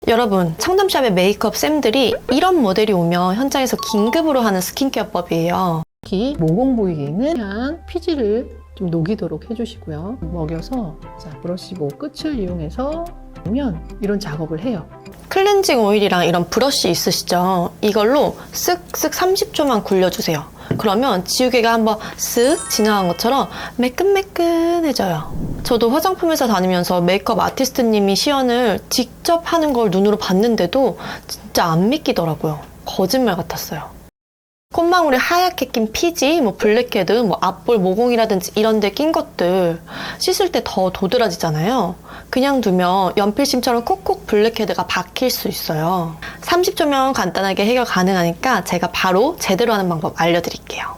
여러분, 청담샵의 메이크업 쌤들이 이런 모델이 오면 현장에서 긴급으로 하는 스킨케어법이에요. 특히 모공 보이게 있는 한 피지를 좀 녹이도록 해주시고요. 먹여서 자 브러쉬 끝을 이용해서 보면 이런 작업을 해요. 클렌징 오일이랑 이런 브러쉬 있으시죠? 이걸로 쓱쓱 30초만 굴려주세요. 그러면 지우개가 한번 쓱 지나간 것처럼 매끈매끈해져요. 저도 화장품 회사 다니면서 메이크업 아티스트님이 시연을 직접 하는 걸 눈으로 봤는데도 진짜 안 믿기더라고요. 거짓말 같았어요. 콧망울에 하얗게 낀 피지, 블랙헤드, 앞볼 모공이라든지 이런 데 낀 것들 씻을 때 더 도드라지잖아요. 그냥 두면 연필심처럼 콕콕 블랙헤드가 박힐 수 있어요. 30초면 간단하게 해결 가능하니까 제가 바로 제대로 하는 방법 알려드릴게요.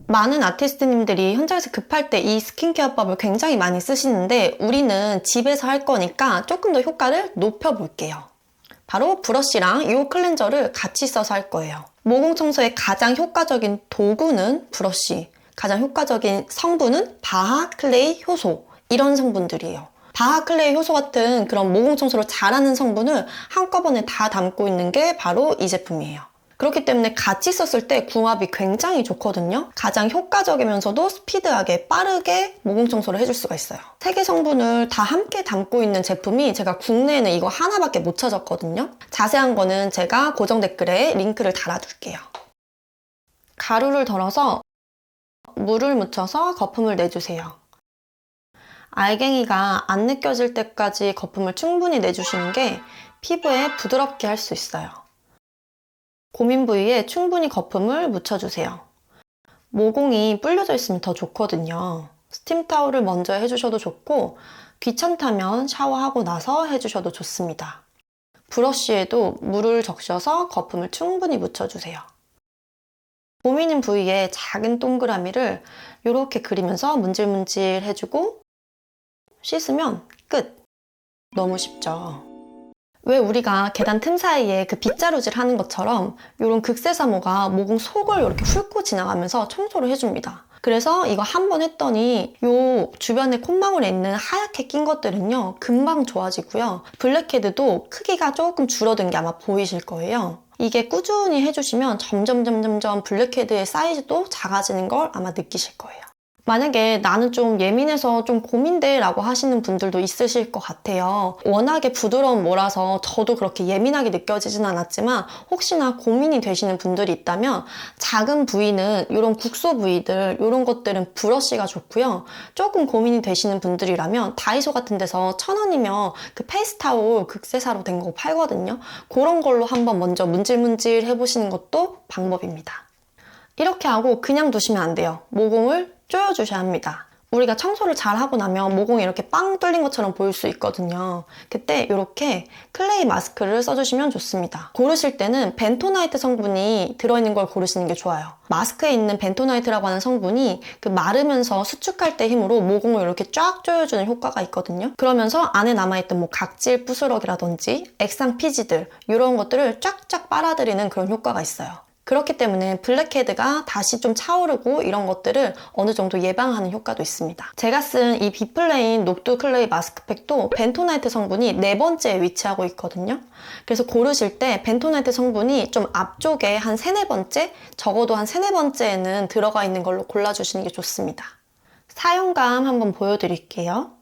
많은 아티스트님들이 현장에서 급할 때 이 스킨케어법을 굉장히 많이 쓰시는데 우리는 집에서 할 거니까 조금 더 효과를 높여볼게요. 바로 브러쉬랑 이 클렌저를 같이 써서 할 거예요. 모공 청소에 가장 효과적인 도구는 브러쉬, 가장 효과적인 성분은 바하 클레이 효소, 이런 성분들이에요. 바하 클레이 효소 같은 그런 모공 청소를 잘하는 성분을 한꺼번에 다 담고 있는 게 바로 이 제품이에요. 그렇기 때문에 같이 썼을 때 궁합이 굉장히 좋거든요. 가장 효과적이면서도 스피드하게 빠르게 모공 청소를 해줄 수가 있어요. 3개 성분을 다 함께 담고 있는 제품이 제가 국내에는 이거 하나밖에 못 찾았거든요. 자세한 거는 제가 고정 댓글에 링크를 달아둘게요. 가루를 덜어서 물을 묻혀서 거품을 내주세요. 알갱이가 안 느껴질 때까지 거품을 충분히 내주시는 게 피부에 부드럽게 할 수 있어요. 고민 부위에 충분히 거품을 묻혀주세요. 모공이 불려져 있으면 더 좋거든요. 스팀 타올을 먼저 해주셔도 좋고 귀찮다면 샤워하고 나서 해주셔도 좋습니다. 브러쉬에도 물을 적셔서 거품을 충분히 묻혀주세요. 고민인 부위에 작은 동그라미를 이렇게 그리면서 문질문질 해주고 씻으면 끝! 너무 쉽죠? 왜 우리가 계단 틈 사이에 그 빗자루질 하는 것처럼 이런 극세사모가 모공 속을 이렇게 훑고 지나가면서 청소를 해줍니다. 그래서 이거 한 번 했더니 요 주변에 콧망울에 있는 하얗게 낀 것들은요 금방 좋아지고요. 블랙헤드도 크기가 조금 줄어든 게 아마 보이실 거예요. 이게 꾸준히 해주시면 점점 블랙헤드의 사이즈도 작아지는 걸 아마 느끼실 거예요. 만약에 나는 좀 예민해서 좀 고민돼 라고 하시는 분들도 있으실 것 같아요. 워낙에 부드러운 모라서 저도 그렇게 예민하게 느껴지진 않았지만 혹시나 고민이 되시는 분들이 있다면 작은 부위는 이런 국소 부위들 이런 것들은 브러쉬가 좋고요. 조금 고민이 되시는 분들이라면 다이소 같은 데서 1,000원이면 그 페이스타올 극세사로 된 거 팔거든요. 그런 걸로 한번 먼저 문질문질 해보시는 것도 방법입니다. 이렇게 하고 그냥 두시면 안 돼요. 모공을 조여주셔야 합니다. 우리가 청소를 잘 하고 나면 모공이 이렇게 빵 뚫린 것처럼 보일 수 있거든요. 그때 이렇게 클레이 마스크를 써주시면 좋습니다. 고르실 때는 벤토나이트 성분이 들어있는 걸 고르시는 게 좋아요. 마스크에 있는 벤토나이트라고 하는 성분이 그 마르면서 수축할 때 힘으로 모공을 이렇게 쫙 조여주는 효과가 있거든요. 그러면서 안에 남아있던 각질 부스러기라든지 액상 피지들 이런 것들을 쫙쫙 빨아들이는 그런 효과가 있어요. 그렇기 때문에 블랙헤드가 다시 좀 차오르고 이런 것들을 어느 정도 예방하는 효과도 있습니다. 제가 쓴 이 비플레인 녹두 클레이 마스크팩도 벤토나이트 성분이 4번째에 위치하고 있거든요. 그래서 고르실 때 벤토나이트 성분이 좀 앞쪽에 한 3-4번째, 적어도 한 3-4번째에는 들어가 있는 걸로 골라주시는 게 좋습니다. 사용감 한번 보여드릴게요.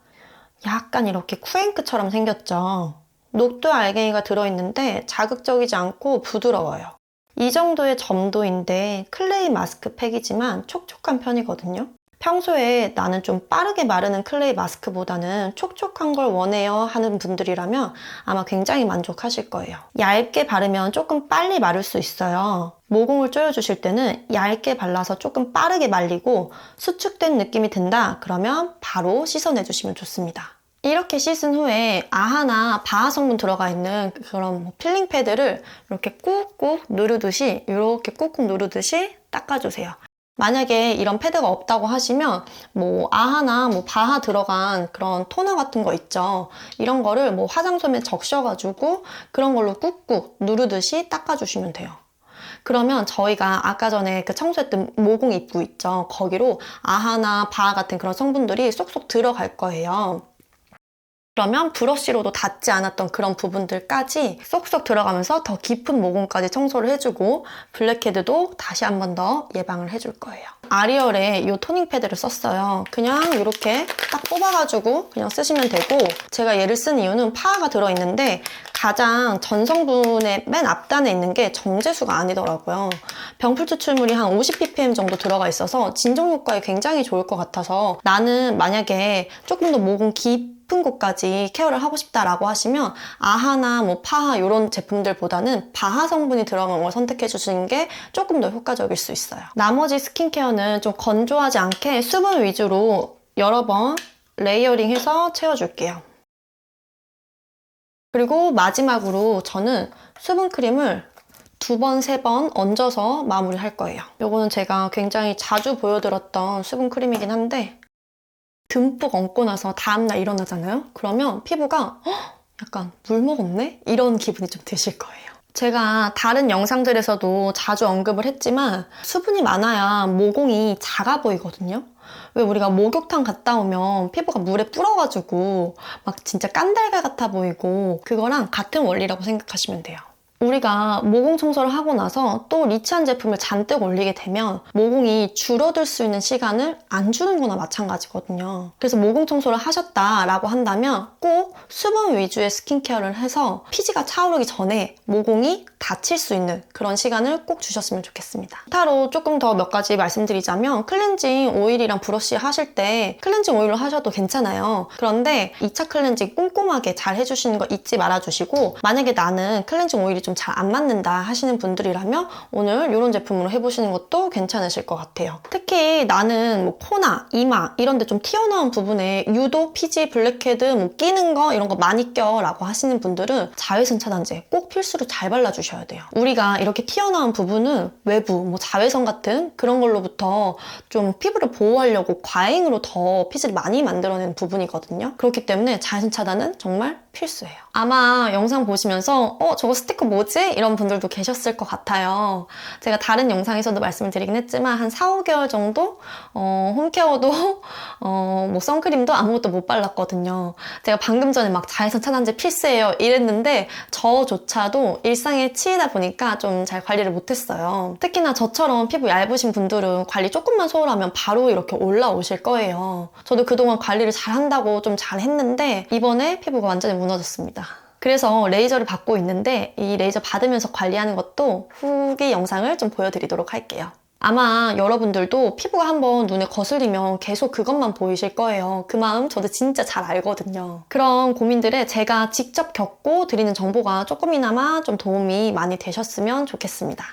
약간 이렇게 쿠앤크처럼 생겼죠? 녹두 알갱이가 들어있는데 자극적이지 않고 부드러워요. 이 정도의 점도인데 클레이 마스크팩이지만 촉촉한 편이거든요. 평소에 나는 좀 빠르게 마르는 클레이 마스크보다는 촉촉한 걸 원해요 하는 분들이라면 아마 굉장히 만족하실 거예요. 얇게 바르면 조금 빨리 마를 수 있어요. 모공을 조여주실 때는 얇게 발라서 조금 빠르게 말리고 수축된 느낌이 든다 그러면 바로 씻어내주시면 좋습니다. 이렇게 씻은 후에 아하나 바하 성분 들어가 있는 그런 필링 패드를 이렇게 꾹꾹 누르듯이 이렇게 꾹꾹 누르듯이 닦아주세요. 만약에 이런 패드가 없다고 하시면 아하나 바하 들어간 그런 토너 같은 거 있죠. 이런 거를 화장솜에 적셔가지고 그런 걸로 꾹꾹 누르듯이 닦아주시면 돼요. 그러면 저희가 아까 전에 그 청소했던 모공 입구 있죠. 거기로 아하나 바하 같은 그런 성분들이 쏙쏙 들어갈 거예요. 그러면 브러쉬로도 닿지 않았던 그런 부분들까지 쏙쏙 들어가면서 더 깊은 모공까지 청소를 해주고 블랙헤드도 다시 한 번 더 예방을 해줄 거예요. 아리얼의 이 토닝 패드를 썼어요. 그냥 이렇게 딱 뽑아가지고 그냥 쓰시면 되고, 제가 얘를 쓴 이유는 파하가 들어있는데 가장 전성분의 맨 앞단에 있는 게 정제수가 아니더라고요. 병풀 추출물이 한 50ppm 정도 들어가 있어서 진정 효과에 굉장히 좋을 것 같아서, 나는 만약에 조금 더 모공 깊은 곳까지 케어를 하고 싶다라고 하시면 아하나 뭐 파하 이런 제품들보다는 바하 성분이 들어간 걸 선택해 주시는 게 조금 더 효과적일 수 있어요. 나머지 스킨케어는 좀 건조하지 않게 수분 위주로 여러 번 레이어링해서 채워줄게요. 그리고 마지막으로 저는 수분크림을 2번, 3번 얹어서 마무리할 거예요. 이거는 제가 굉장히 자주 보여드렸던 수분크림이긴 한데, 듬뿍 얹고 나서 다음날 일어나잖아요? 그러면 피부가 약간 물 먹었네? 이런 기분이 좀 드실 거예요. 제가 다른 영상들에서도 자주 언급을 했지만 수분이 많아야 모공이 작아 보이거든요. 왜 우리가 목욕탕 갔다 오면 피부가 물에 불어가지고 막 진짜 깐달걀 같아 보이고, 그거랑 같은 원리라고 생각하시면 돼요. 우리가 모공 청소를 하고 나서 또 리치한 제품을 잔뜩 올리게 되면 모공이 줄어들 수 있는 시간을 안 주는 거나 마찬가지거든요. 그래서 모공 청소를 하셨다라고 한다면 꼭 수분 위주의 스킨케어를 해서 피지가 차오르기 전에 모공이 닫힐 수 있는 그런 시간을 꼭 주셨으면 좋겠습니다. 타로 조금 더 몇 가지 말씀드리자면, 클렌징 오일이랑 브러쉬 하실 때 클렌징 오일로 하셔도 괜찮아요. 그런데 2차 클렌징 꼼꼼하게 잘 해주시는 거 잊지 말아주시고, 만약에 나는 클렌징 오일이 좀 잘 안 맞는다 하시는 분들이라면 오늘 이런 제품으로 해보시는 것도 괜찮으실 것 같아요. 특히 나는 뭐 코나 이마 이런 데 좀 튀어나온 부분에 유독 피지, 블랙헤드 뭐 끼는 거 이런 거 많이 껴라고 하시는 분들은 자외선 차단제 꼭 필수로 잘 발라주셔야 돼요. 우리가 이렇게 튀어나온 부분은 외부 뭐 자외선 같은 그런 걸로부터 좀 피부를 보호하려고 과잉으로 더 피지를 많이 만들어내는 부분이거든요. 그렇기 때문에 자외선 차단은 정말 필수예요. 아마 영상 보시면서 저거 스티커 뭐지? 이런 분들도 계셨을 것 같아요. 제가 다른 영상에서도 말씀을 드리긴 했지만 한 4, 5개월 정도 홈케어도 뭐 선크림도 아무것도 못 발랐거든요. 제가 방금 전에 막 자외선 차단제 필수예요 이랬는데 저조차도 일상에 치이다 보니까 좀 잘 관리를 못했어요. 특히나 저처럼 피부 얇으신 분들은 관리 조금만 소홀하면 바로 이렇게 올라오실 거예요. 저도 그동안 관리를 잘 한다고 좀 잘 했는데 이번에 피부가 완전히 무너졌습니다. 그래서 레이저를 받고 있는데 이 레이저 받으면서 관리하는 것도 후기 영상을 좀 보여드리도록 할게요. 아마 여러분들도 피부가 한번 눈에 거슬리면 계속 그것만 보이실 거예요. 그 마음 저도 진짜 잘 알거든요. 그런 고민들에 제가 직접 겪고 드리는 정보가 조금이나마 좀 도움이 많이 되셨으면 좋겠습니다.